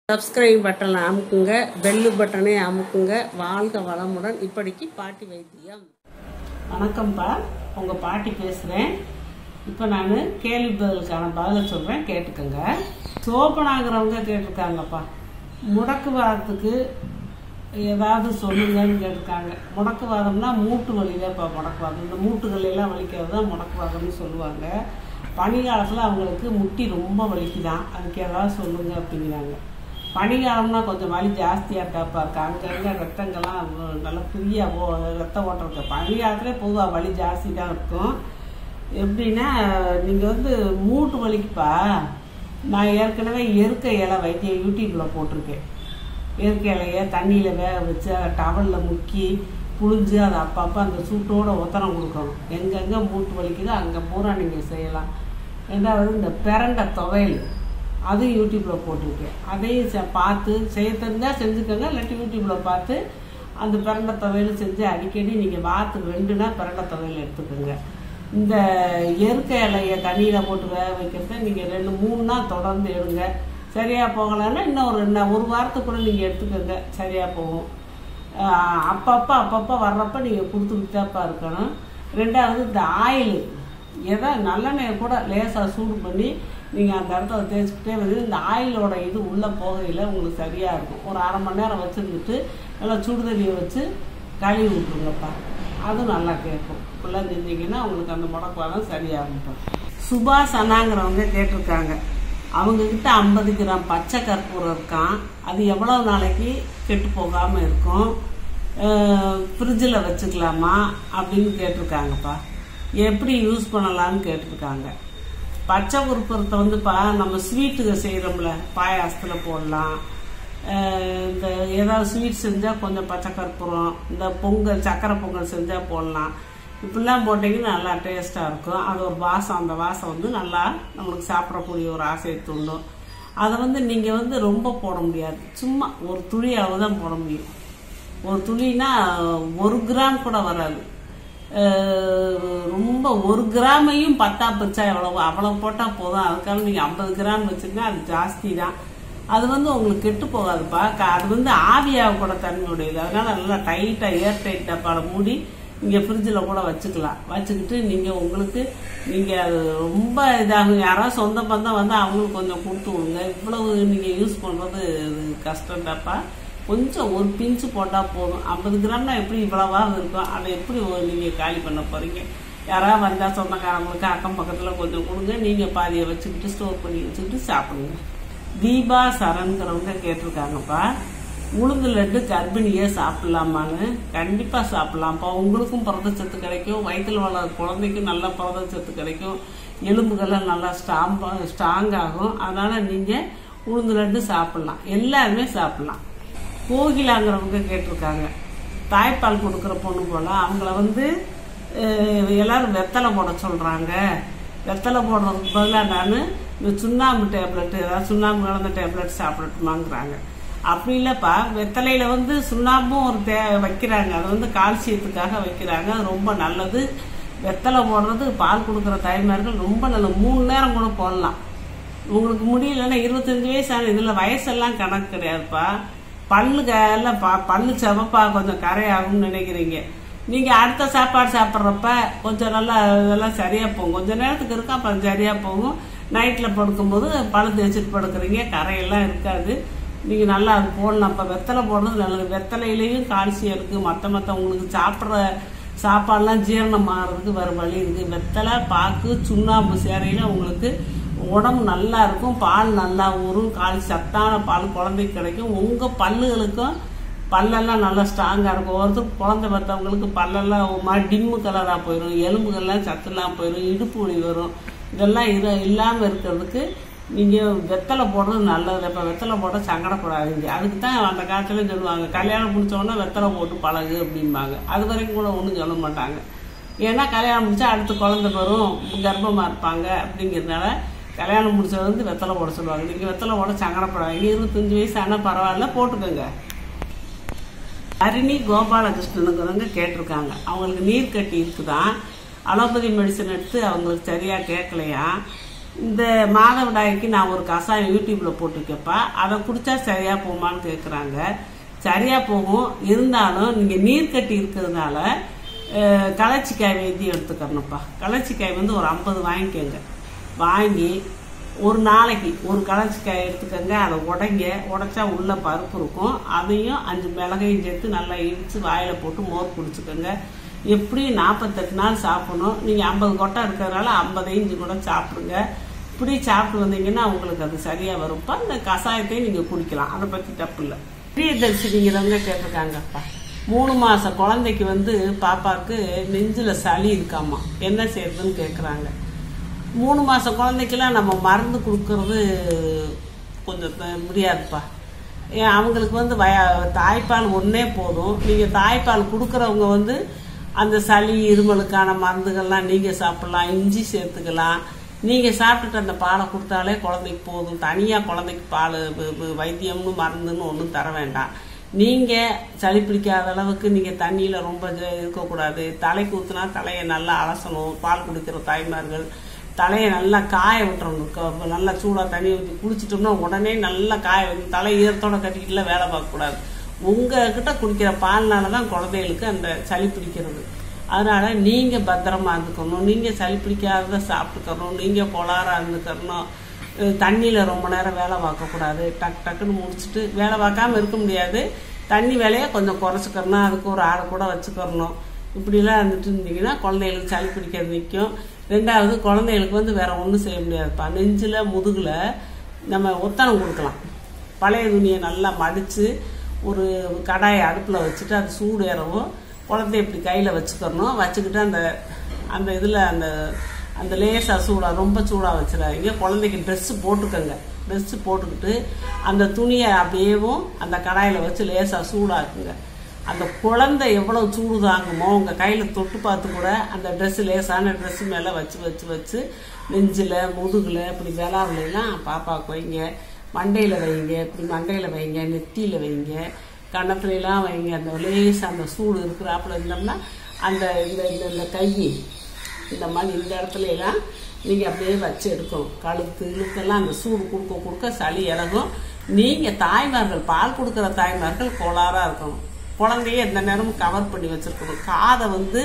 Subscribe பட்டனை அமுக்குங்க, bell பட்டனை அமுக்குங்க. வாழ்க வளமுடன். இப்படிக்கு பாட்டி வைத்தியம். வணக்கம்ப்பா, உங்கள் பாட்டி பேசுகிறேன். இப்போ நான் கேள்வி பதிலுக்கான பதிலை சொல்கிறேன், கேட்டுக்கோங்க. சோப்பனாகிறவங்க கேட்டிருக்காங்கப்பா, முடக்குவாதத்துக்கு ஏதாவது சொல்லுங்கன்னு கேட்டிருக்காங்க. முடக்குவாதம்னா மூட்டு வலிதான்ப்பா முடக்குவாதம். இந்த மூட்டுகளெல்லாம் வலிக்கிறது தான் முடக்குவாதம்னு சொல்லுவாங்க. பனிக்காலத்தில் அவங்களுக்கு முட்டி ரொம்ப வலிக்குதான், அதுக்கு ஏதாவது சொல்லுங்க அப்படிங்கிறாங்க. பனிக்காலம்னா கொஞ்சம் வலி ஜாஸ்தியாக இருக்காப்பா இருக்கு, அங்கங்கே ரத்தங்கள்லாம் நல்லா ஃப்ரீயாக ரத்த ஓட்டம் இருக்கு. பனிக்காலத்துலேயே பொதுவாக வலி ஜாஸ்தி தான் இருக்கும். எப்படின்னா நீங்கள் மூட்டு வலிக்குப்பா, நான் ஏற்கனவே எருக்கை இலை வைத்தியம் யூடியூப்பில் போட்டிருக்கேன். இயற்கை இலையை தண்ணியில் வேக வச்சு அதை டவலில் முக்கி புழிஞ்சு அதை அப்பப்போ அந்த சூட்டோட ஒத்தனம் கொடுக்கணும். எங்கெங்கே மூட்டு வலிக்குதோ அங்கே பூரா நீங்கள் செய்யலாம். ரெண்டாவது இந்த பிரண்டை துவையல், அதுவும் யூடியூப்பில் போட்டிருக்கேன். அதையும் பார்த்து செய்ய தெரிஞ்சால் செஞ்சுக்கோங்க, இல்லாட்டி யூடியூப்பில் பார்த்து அந்த பிரண்டை துவையல் செஞ்சு அடிக்கடி நீங்கள் வாரத்துக்கு 2 நாள் பிரண்டை துவையல் எடுத்துக்கோங்க. இந்த இயற்கை இலையை தண்ணியில் போட்டு வேக வைக்கிறத நீங்கள் 2-3 நாள் தொடர்ந்து எடுங்க. சரியாக போகலைன்னா இன்னும் ஒரு வாரத்துக்கு கூட நீங்கள் எடுத்துக்கோங்க, சரியாக போகும். அப்பப்போ வர்றப்ப நீங்கள் கொடுத்துக்கிட்டாப்பா இருக்கணும். ரெண்டாவது இந்த ஆயில், ஏதோ நல்லெண்ணெய் கூட லேசாக சூடு பண்ணி நீங்கள் அந்த இடத்துல தேய்ச்சிக்கிட்டே இந்த ஆயிலோட இது உள்ளே போகையில் உங்களுக்கு சரியாக இருக்கும். ஒரு 1/2 மணி நேரம் வச்சுருந்துட்டு நல்லா சுடு தண்ணியை வச்சு கழுவி விட்ருங்கப்பா, அதுவும் நல்லா கேட்கும். இப்படிலாம் செஞ்சிங்கன்னா உங்களுக்கு அந்த முடக்குவாதம் சரியாகும்ப்பா. சுபாசனாங்கிறவங்க கேட்டிருக்காங்க, அவங்கக்கிட்ட 50 கிராம் பச்சை கற்பூரம் இருக்கான், அது எவ்வளோ நாளைக்கு கெட்டு போகாமல் இருக்கும், ஃப்ரிட்ஜில் வச்சுக்கலாமா அப்படின்னு கேட்டிருக்காங்கப்பா. எப்படி யூஸ் பண்ணலான்னு கேட்டிருக்காங்க. பச்சை கற்பூரத்தை நம்ம ஸ்வீட்டுக்கு செய்கிறோம்ல, பாயாசத்தில் போடலாம். இந்த ஏதாவது ஸ்வீட் செஞ்சால் கொஞ்சம் பச்சை கற்பூரம், இந்த பொங்கல் சக்கரை பொங்கல் செஞ்சால் போடலாம். இப்படிலாம் போட்டிங்கன்னா நல்லா டேஸ்ட்டாக இருக்கும். அது ஒரு வாசம், அந்த வாசம் நல்லா நம்மளுக்கு சாப்பிடக்கூடிய ஒரு ஆசையை தூண்டும். அதை நீங்கள் ரொம்ப போட முடியாது, சும்மா ஒரு துளி அளவு தான் போட முடியும். ஒரு துளினா 1 கிராம் கூட வராது. ரொம்ப 1 கிராமையும் 10ஆ பிரிச்சா அவ்வளோ போட்டால் போதும். அதுக்காக நீங்கள் 50 கிராம் வச்சுருந்தா அது ஜாஸ்தி தான். அது உங்களுக்கு கெட்டு போகாதுப்பா. அது ஆவியாக கூட தன்மையுடையது. அதனால நல்லா டைட்டாக ஏர் டைட் டப்பால மூடி நீங்கள் ஃப்ரிட்ஜில் கூட வச்சுக்கலாம். வச்சுக்கிட்டு நீங்கள் அது ரொம்ப இதாகும். யாராவது சொந்த பந்தம் அவங்களுக்கு கொஞ்சம் கொடுத்து விடுங்க. இவ்வளவு நீங்கள் யூஸ் பண்ணுறது கஷ்டம்டாப்பா. கொஞ்சம் ஒரு பிஞ்சு போட்டால் போதும். 50 கிராம்னா எப்படி இவ்வளவாக இருக்கும், அதை எப்படி நீங்கள் காலி பண்ண போகிறீங்க? யாராவது வந்தால் சொந்தக்காரங்களுக்கு அக்கம் பக்கத்தில் கொஞ்சம் கொடுங்க, நீங்கள் பாதியை வச்சுக்கிட்டு ஸ்டோர் பண்ணி வச்சுக்கிட்டு சாப்பிடுங்க. தீபா சரண்கிறவங்க கேட்டிருக்காங்கப்பா, உளுந்து லட்டு கர்ப்பிணியே சாப்பிடலாமான்னு. கண்டிப்பாக சாப்பிடலாம்ப்பா. உங்களுக்கும் புரதச்சத்து கிடைக்கும், வயிற்றில் வளர குழந்தைக்கும் நல்ல புரதச்சத்து கிடைக்கும், எலும்புகள்லாம் நல்லா ஸ்ட்ராங் ஆகும். அதனால் நீங்கள் உளுந்து லட்டு சாப்பிட்லாம், எல்லாருமே சாப்பிட்லாம். கோகிலாங்கிறவங்க கேட்டிருக்காங்க, தாய்ப்பால் கொடுக்குற பொண்ணு போல் அவங்கள எல்லாரும் வெத்தலை போட சொல்கிறாங்க. வெத்தலை போடுறதுக்கு பதிலாக நான் இந்த சுண்ணாம்பு டேப்லெட், ஏதாவது சுண்ணாம்பு கலந்த டேப்லெட் சாப்பிடட்டுமாங்கிறாங்க. அப்படி இல்லைப்பா, வெத்தலையில் சுண்ணாம்பும் வைக்கிறாங்க. அது கால்சியத்துக்காக வைக்கிறாங்க, அது ரொம்ப நல்லது. வெத்தலை போடுறது பால் கொடுக்குற தாய்மார்கள் ரொம்ப நல்லது. 3 நேரம் கூட போடலாம். உங்களுக்கு முடியலன்னா 25 வயசான இதில் வயசெல்லாம் கணக்கு கிடையாதுப்பா. பல்லு செவப்பா கொஞ்சம் கரையாகும்னு நினைக்கிறீங்க. நீங்கள் அடுத்த சாப்பாடு சாப்பிட்றப்ப கொஞ்சம் நல்லா இதெல்லாம் சரியாக போகும். கொஞ்சம் நேரத்துக்கு இருக்கா அப்புறம் சரியாக போகும். நைட்டில் படுக்கும்போது பழு தேய்ச்சிட்டு படுக்கிறீங்க, கரையெல்லாம் இருக்காது. நீங்கள் நல்லா அது போடலாம். இப்போ வெத்தலை போடுறது நல்லது. வெத்தலையிலையும் கால்சியம் இருக்குது. மற்ற உங்களுக்கு சாப்பிட்ற சாப்பாடெலாம் ஜீரணம் ஆகிறதுக்கு வேறு வழி இருக்குது. வெத்தலை பாக்கு சுண்ணாம்பு சேரையில் உங்களுக்கு உடம்பு நல்லா இருக்கும், பால் நல்லா ஊறும், சத்தான பால் குழந்தைக்கு கிடைக்கும். உங்கள் பல்லுகளுக்கும் பல்லெல்லாம் நல்லா ஸ்ட்ராங்காக இருக்கும். ஒருத்தருக்கு குழந்தை பார்த்தவங்களுக்கு பல்லெல்லாம் ஒரு மாதிரி டிம்மு கலராக போயிடும், எலும்புகள்லாம் சத்துலாம் போயிடும், இடுப்பு வலி வரும். இதெல்லாம் இல்லாமல் இருக்கிறதுக்கு நீங்கள் வெத்தலை போடுறது நல்லது. இப்போ வெத்தலை போட சங்கடப்படாதீங்க. அதுக்கு தான் அந்த காலத்துலேயும் சொல்லுவாங்க, கல்யாணம் முடித்தோடனே வெத்தலை போட்டு பழகு அப்படிம்பாங்க. அது வரைக்கும் கூட ஒன்றும் சொல்ல மாட்டாங்க. ஏன்னா கல்யாணம் முடித்தா அடுத்து குழந்தை வரும், கர்ப்பமாக இருப்பாங்க. அப்படிங்கிறதுனால கல்யாணம் முடிச்சது வெத்தலை போட சொல்லுவாங்க. நீங்கள் வெத்தலை போட சங்கடப்படாதீங்க. 25 வயசு ஆனால் பரவாயில்ல, போட்டுக்கோங்க. ஹரிணி கோபாலகிருஷ்ணனுங்கிறவங்க கேட்டிருக்காங்க, அவங்களுக்கு நீர் கட்டி இருக்குதான், அலோபதி மெடிசன் எடுத்து அவங்களுக்கு சரியாக கேட்கலையா, இந்த மாதவிடாய்க்கு நான் ஒரு கஷாயம் யூடியூப்ல போட்டிருக்கப்பா, அதை குடிச்சா சரியா போகுமான்னு கேட்குறாங்க. சரியா போகும். இருந்தாலும் நீங்க நீர் கட்டி இருக்கிறதுனால களைச்சிக்காய் வைத்தியம் எடுத்துக்கணும்ப்பா. களைச்சிக்காய் வந்து ஒரு 50 வாங்கிக்கோங்க. வாங்கி ஒரு நாளைக்கு ஒரு களைச்சிக்காய் எடுத்துக்கோங்க. அதை உடைச்சா உள்ள பருப்பு இருக்கும். அதையும் 5 மிளகையும் சேர்த்து நல்லா இடிச்சு வாயில போட்டு மோர் குடிச்சுக்கோங்க. எப்படி 48 நாள் சாப்பிடணும். நீங்க 50 கொட்டை இருக்கிறதுனால 50 கூட சாப்பிடுங்க. இப்படி சாப்பிட்டு வந்தீங்கன்னா உங்களுக்கு அது சரியா வரும்ப்பா. இந்த கஷாயத்தையும் நீங்க குடிக்கலாம். அதை பத்தி தப்பு இல்லை. பிரியதர்ஷினிங்கிறவங்க கேட்டிருக்காங்கப்பா, 3 மாச குழந்தைக்கு வந்து பாப்பாக்கு நெஞ்சில சளி இருக்காமா, என்ன செய்யறதுன்னு கேட்குறாங்க. 3 மாச குழந்தைக்கெல்லாம் நம்ம மருந்து கொடுக்கறது கொஞ்சம் முடியாதுப்பா. அவங்களுக்கு வந்து தாய்ப்பால் ஒன்னே போதும். நீங்க தாய்ப்பால் கொடுக்கறவங்க வந்து அந்த சளி இருமலுக்கான மருந்துகள்லாம் நீங்க சாப்பிடலாம். இஞ்சி சேர்த்துக்கலாம். நீங்க சாப்பிட்டுட்டு அந்த பாலை கொடுத்தாலே குழந்தைக்கு போதும். தனியா குழந்தைக்கு பால் வைத்தியம்னு மருந்துன்னு ஒன்றும் தர வேண்டாம். நீங்க சளி பிடிக்காத அளவுக்கு நீங்க தண்ணியில ரொம்ப இருக்கக்கூடாது. தலைக்கு ஊத்துனா தலையை நல்லா அலசணும். பால் குடிக்கிற தாய்மார்கள் தலையை நல்லா காய விட்டுறணும். நல்லா சூடா தண்ணி ஊற்றி குளிச்சிட்டோம்னா உடனே நல்லா காய வைக்கணும். தலை ஈரத்தோட கட்டிக்கிட்டுல வேலை பார்க்கக்கூடாது. உங்ககிட்ட குடிக்கிற பால்னாலதான் குழந்தைகளுக்கு அந்த சளி பிடிக்கிறது. அதனால நீங்க பத்திரமா இருந்துக்கணும். நீங்க சளி பிடிக்காதத சாப்பிட்டுக்கணும். நீங்க கொளாரா இருந்துக்கணும். தண்ணியில ரொம்ப நேரம் வேலை பார்க்கக்கூடாது. டக்குன்னு முடிச்சுட்டு வேலை பார்க்காம இருக்க முடியாது. தண்ணி வேலையை கொஞ்சம் குறைச்சிக்கணும். அதுக்கு ஒரு ஆள் கூட வச்சுக்கணும். இப்படிலாம் இருந்துட்டு இருந்தீங்கன்னா குழந்தைகளுக்கு சளி பிடிக்கிறது நிற்கும். 2வது குழந்தைகளுக்கு வந்து வேற ஒன்றும் செய்ய முடியாதுப்பா. நெஞ்சில முதுகுல நம்ம ஒத்தனம் கொடுக்கலாம். பழைய துணியை நல்லா மடிச்சு ஒரு கடாயை அடுப்பில் வச்சுட்டு அது சூடு ஏறவும் குழந்தைய இப்படி கையில் வச்சுக்கணும். வச்சுக்கிட்டு அந்த இதில் அந்த லேசாக சூடாக ரொம்ப சூடாக வச்சிடாதீங்க. குழந்தைக்கு ட்ரெஸ்ஸு போட்டுக்கோங்க. ட்ரெஸ்ஸு போட்டுக்கிட்டு அந்த துணியை அப்படியேவும் அந்த கடாயில் வச்சு லேசாக சூடாக்குங்க. அந்த குழந்தை எவ்வளவு சூடு தாங்குமோ உங்கள் கையில் தொட்டு பார்த்து கூட அந்த ட்ரெஸ்ஸு லேசான ட்ரெஸ்ஸு மேலே வச்சு நெஞ்சில் முதுகில் இப்படி விளாவுலாம் பாப்பாவுக்கு வைங்க. மண்டையில் வைங்க. இப்படி மண்டையில் வைங்க. நெத்தியில் வைங்க. கன்னத்துலாம் வைங்க. அந்த லேசாக அந்த சூடு இருக்கிறாப்புல இருந்தோம்னா அந்த இந்த கை இந்த மாதிரி இந்த இடத்துல எல்லாம் நீங்கள் அப்படியே வச்சு எடுக்கணும். கழுத்து இழுக்கெல்லாம் அந்த சூடு கொடுக்க சளி இறங்கும். நீங்கள் தாய்மார்கள் பால் கொடுக்குற தாய்மார்கள் கோளாறாக இருக்கணும். குழந்தைய எந்த நேரமும் கவர் பண்ணி வச்சிருக்கணும். காதை வந்து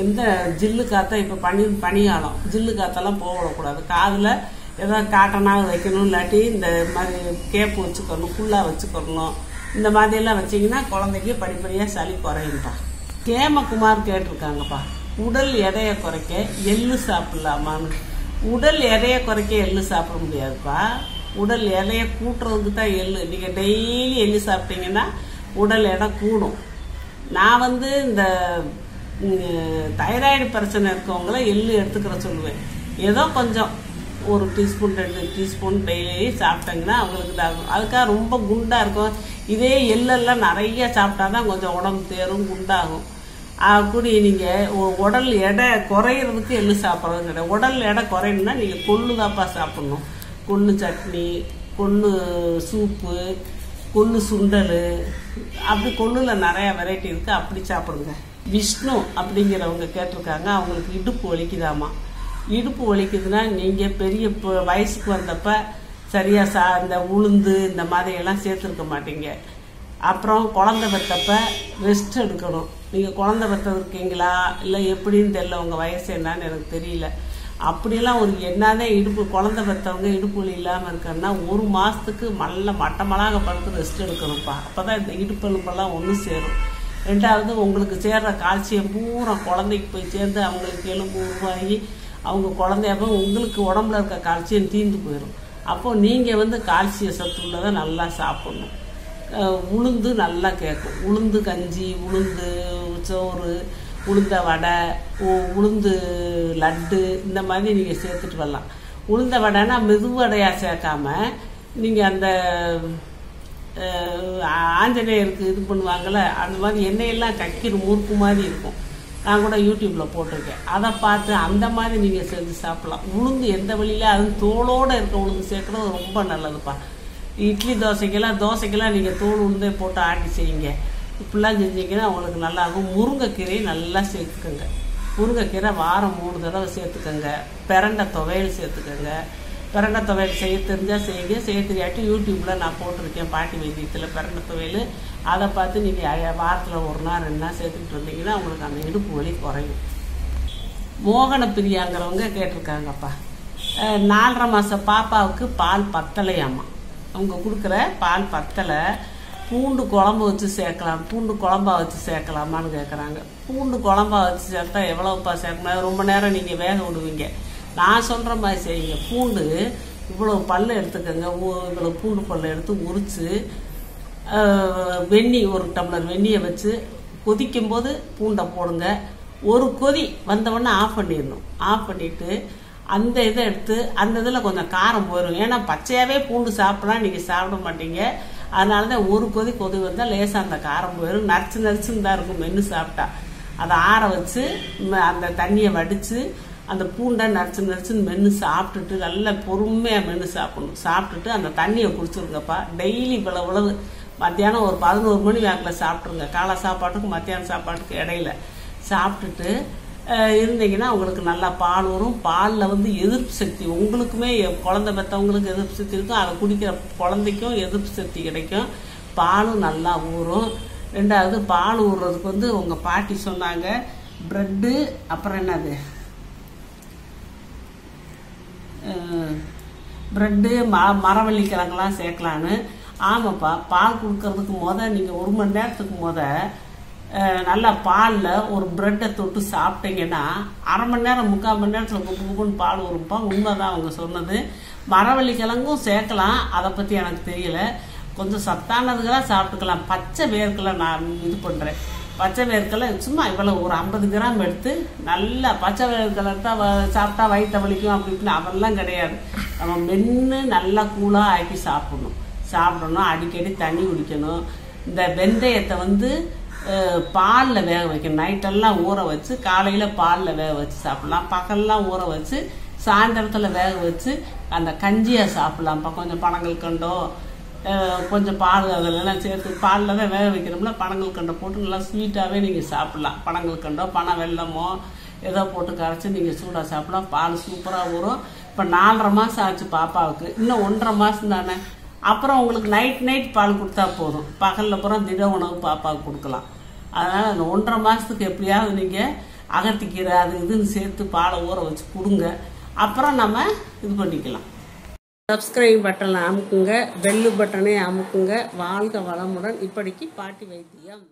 எந்த ஜில்லு காற்றை இப்போ பனியாலம் ஜில்லு காற்றெல்லாம் போகக்கூடாது. காதில் ஏதாவது காட்டனாக வைக்கணும். இல்லாட்டி இந்த மாதிரி கேப்பு வச்சுக்கணும். ஃபுல்லாக வச்சுக்கணும். இந்த மாதிரியெல்லாம் வச்சிங்கன்னா குழந்தைக்கு படிப்படியாக சளி குறையும்பா. கேமகுமார் கேட்டிருக்காங்கப்பா, உடல் எடையை குறைக்க எள்ளு சாப்பிடலாமான்னு. உடல் எடையை குறைக்க எள்ளு சாப்பிட முடியாதுப்பா. உடல் எடையை கூட்டுறதுக்கு தான் எள்ளு. நீங்கள் டெய்லி எள்ளு சாப்பிட்டீங்கன்னா உடல் எடை கூடும். நான் வந்து இந்த தைராய்டு பிரச்சனை இருக்கவங்கள எள்ளு எடுத்துக்கிற சொல்லுவேன். ஏதோ கொஞ்சம் 1 டீஸ்பூன் 2 டீஸ்பூன் டெய்லி சாப்பிட்டாங்கன்னா அவங்களுக்கு இதாகும். அதுக்காக ரொம்ப குண்டாக இருக்கும். இதே எள்ளெல்லாம் நிறைய சாப்பிட்டாதான் கொஞ்சம் உடம்பு தேரும், குண்டாகும். அப்படி நீங்கள் உடல் எடை குறையிறதுக்கு எள்ளு சாப்பிட்றது கிடையாது. உடல் எடை குறையணும்னா நீங்கள் கொள்ளு தாப்பா சாப்பிட்ணும். கொள்ளு சட்னி, கொள்ளு சூப்பு, கொள்ளு சுண்டல், அப்படி கொள்ளுல நிறைய வெரைட்டி இருக்குது. அப்படி சாப்பிடுங்க. விஷ்ணு அப்படிங்கிறவங்க கேட்டிருக்காங்க, அவங்களுக்கு இடுப்பு வலிக்குதாமா. இடுப்பு வலிக்குதுன்னா நீங்கள் பெரிய வயசுக்கு வந்தப்ப சரியா இந்த உளுந்து இந்த மாதிரி எல்லாம் சேர்த்துருக்க மாட்டீங்க. அப்புறம் குழந்தை பெற்றப்ப ரெஸ்ட் எடுக்கணும். நீங்கள் குழந்தை பெற்றிருக்கீங்களா இல்லை எப்படின்னு தெரியல, உங்கள் வயசு என்னன்னு எனக்கு தெரியல. அப்படிலாம் ஒரு என்னதான் இடுப்பு குழந்தை பெற்றவங்க இடுப்பு வலி இல்லாமல் இருக்கணும்னா 1 மாதத்துக்கு நல்ல மட்டமலாக படுத்து ரெஸ்ட் எடுக்கணும்ப்பா. அப்போ தான் இந்த இடுப்பு எலும்பெல்லாம் ஒன்று சேரும். 2வது உங்களுக்கு சேர்ற கால்சியம் பூரா குழந்தைக்கு போய் சேர்ந்து அவங்களுக்கு எலும்பு உருவாகி அவங்க குழந்தையாப்போ உங்களுக்கு உடம்புல இருக்க கால்சியம் தீர்ந்து போயிடும். அப்போது நீங்கள் வந்து கால்சிய சத்து உள்ளதை நல்லா சாப்பிடணும். உளுந்து நல்லா கேட்கும். உளுந்து கஞ்சி, உளுந்து சோறு, உளுந்த வடை, உளுந்து லட்டு இந்த மாதிரி நீங்கள் சேர்த்துட்டு வரலாம். உளுந்த வடைனா மெதுவடையாக சேர்க்காம நீங்கள் அந்த ஆஞ்சநேயருக்கு இது பண்ணுவாங்கள்ல அந்த மாதிரி எண்ணெயெல்லாம் கக்கிற முறுக்கு மாதிரி இருக்கும். நான் கூட யூடியூப்பில் போட்டிருக்கேன். அதை பார்த்து அந்த மாதிரி நீங்கள் செஞ்சு சாப்பிடலாம். உளுந்து எந்த வழியில் அது தோலோடு இருக்க உளுந்து சேர்க்குறது ரொம்ப நல்லதுப்பா. இட்லி தோசைக்கெல்லாம் நீங்கள் தோல் உளுந்தே போட்டு ஆட்டி செய்யுங்க. இப்படிலாம் செஞ்சீங்கன்னா உங்களுக்கு நல்லாயிருக்கும். முருங்கைக்கீரையை நல்லா சேர்த்துக்கோங்க. முருங்கைக்கீரை வாரம் 3 தடவை சேர்த்துக்கோங்க. பிரண்டை துவையல் சேர்த்துக்கோங்க. பிரண்டை துவையல் செய்ய தெரிஞ்சால் செய்யுங்க, செய்ய தெரியாட்டி யூடியூப்பில் நான் போட்டிருக்கேன் பாட்டி வைத்தியத்தில் பிரண்டை துவையல். அதை பார்த்து நீங்கள் வாரத்தில் 1 நாள் 2 நாள் சேர்த்துக்கிட்டு இருந்தீங்கன்னா உங்களுக்கு அந்த இடுப்பு வலி குறையும். மோகன பிரியாங்கிறவங்க கேட்டிருக்காங்கப்பா, 4.5 மாத பாப்பாவுக்கு பால் பத்தலையாம்மா, அவங்க கொடுக்குற பால் பத்தலை, பூண்டு குழம்பு வச்சு சேர்க்கலாம், பூண்டு குழம்பா வச்சு சேர்க்கலாமான்னு கேட்குறாங்க. பூண்டு குழம்பா வச்சு சேர்த்தா எவ்வளோப்பா சேர்க்கணும்? ரொம்ப நேரம் நீங்கள் வேக விடுவீங்க. நான் சொல்கிற மாதிரி செய்யுங்க. பூண்டு இவ்வளோ பல் எடுத்துக்கோங்க, இவ்வளோ பூண்டு பல் எடுத்து உரித்து வெந்நி 1 டம்ளர் வெந்நியை வச்சு கொதிக்கும் போது பூண்டை போடுங்க. ஒரு கொதி வந்தவொடனே ஆஃப் பண்ணிடணும். ஆஃப் பண்ணிவிட்டு அந்த இதை எடுத்து அந்த இதில் கொஞ்சம் காரம் போயிடும். ஏன்னா பச்சையாகவே பூண்டு சாப்பிடலாம், நீங்கள் சாப்பிட மாட்டீங்க. அதனால தான் ஒரு கொதி வந்தால் லேசாக அந்த காரம் போயிடும். நரிச்சுன்னு தான் இருக்கும் மென்று சாப்பிட்டா. அதை ஆற வச்சு அந்த தண்ணியை வடித்து அந்த பூண்டை நரிச்சுன்னு மென்று சாப்பிட்டுட்டு நல்லா பொறுமையாக மென்று சாப்பிடணும். சாப்பிட்டுட்டு அந்த தண்ணியை குடிச்சிருங்கப்பா. டெய்லி இவ்வளவு மத்தியானம் ஒரு 11 மணி வாக்கில் சாப்பிட்ருங்க. காலை சாப்பாட்டுக்கு மத்தியானம் சாப்பாட்டுக்கு இடையில சாப்பிட்டுட்டு இருந்தீங்கன்னா உங்களுக்கு நல்லா பால் வரும். பாலில் வந்து எதிர்ப்பு சக்தி, உங்களுக்குமே குழந்தை பெற்றவங்களுக்கு எதிர்ப்பு சக்தி இருக்கும், அதை குடிக்கிற குழந்தைக்கும் எதிர்ப்பு சக்தி கிடைக்கும். பாலும் நல்லா ஊறும். 2வது பால் ஊறுறதுக்கு வந்து உங்கள் பாட்டி சொன்னாங்க ப்ரெட்டு, அப்புறம் என்னது ப்ரெட்டு மரவள்ளிக்கிழங்கெல்லாம் சேர்க்கலான்னு. ஆமாப்பா, பால் கொடுக்கறதுக்கு நீங்கள் 1 மணி நேரத்துக்கு நல்லா பாலில் ஒரு ப்ரெட்டை தொட்டு சாப்பிட்டீங்கன்னா 1/2 மணி நேரம் 3/4 மணி நேரத்தில் குப்புன்னு பால் வரும்ப்பா. உண்மைதான் அவங்க சொன்னது. மரவள்ளிக்கிழங்கும் சேர்க்கலாம், அதை பற்றி எனக்கு தெரியல. கொஞ்சம் சத்தானதுக்கெல்லாம் சாப்பிட்டுக்கலாம். பச்சை வேர்க்கலை நான் இது பண்ணுறேன். பச்சை வேர்க்கலை சும்மா இவ்வளோ ஒரு 50 கிராம் எடுத்து நல்லா பச்சை வேர்க்கலை தான் சாப்பிட்டா வயிற்று வலிக்கும் அப்படி இப்படின்னு அவெல்லாம் கிடையாது. நம்ம மென்று நல்லா கூலாக ஆக்கி சாப்பிடணும். அடிக்கடி தண்ணி குடிக்கணும். இந்த வெந்தயத்தை வந்து பாலில் வேக வைக்கணும். நைட்டெல்லாம் ஊற வச்சு காலையில் பாலில் வேக வச்சு சாப்பிட்லாம். பகல்லாம் ஊற வச்சு சாயந்தரத்தில் வேக வச்சு அந்த கஞ்சியாக சாப்பிட்லாம்ப்பா. கொஞ்சம் பனங்கள் கண்டோ கொஞ்சம் பால் அதிலெல்லாம் சேர்த்து பாலில் தான் வேக வைக்கிறோம்ல, பனங்கள் கண்டை போட்டு நல்லா ஸ்வீட்டாகவே நீங்கள் சாப்பிட்லாம். பனங்கள் கண்டோ பனை வெல்லமோ ஏதோ போட்டு கரைச்சி நீங்கள் சூடாக சாப்பிட்லாம். பால் சூப்பராக ஊறும். இப்போ 4.5 மாதம் ஆச்சு பாப்பாவுக்கு, இன்னும் 1.5 மாதம் தானே. அப்புறம் உங்களுக்கு நைட் பால் கொடுத்தா போதும். பகலில் பூரா திட உணவு பாப்பாவுக்கு கொடுக்கலாம். அதனால் அந்த 1.5 மாதத்துக்கு எப்படியாவது நீங்கள் அகத்திக்கீரை அது இதுன்னு சேர்த்து பாலை ஊற வச்சு கொடுங்க. அப்புறம் நம்ம இது பண்ணிக்கலாம். சப்ஸ்கிரைப் பட்டனை அமுக்குங்க, பெல்லு பட்டனை அமுக்குங்க. வாழ்க வளமுடன். இப்படிக்கு பாட்டி வைத்தியம்.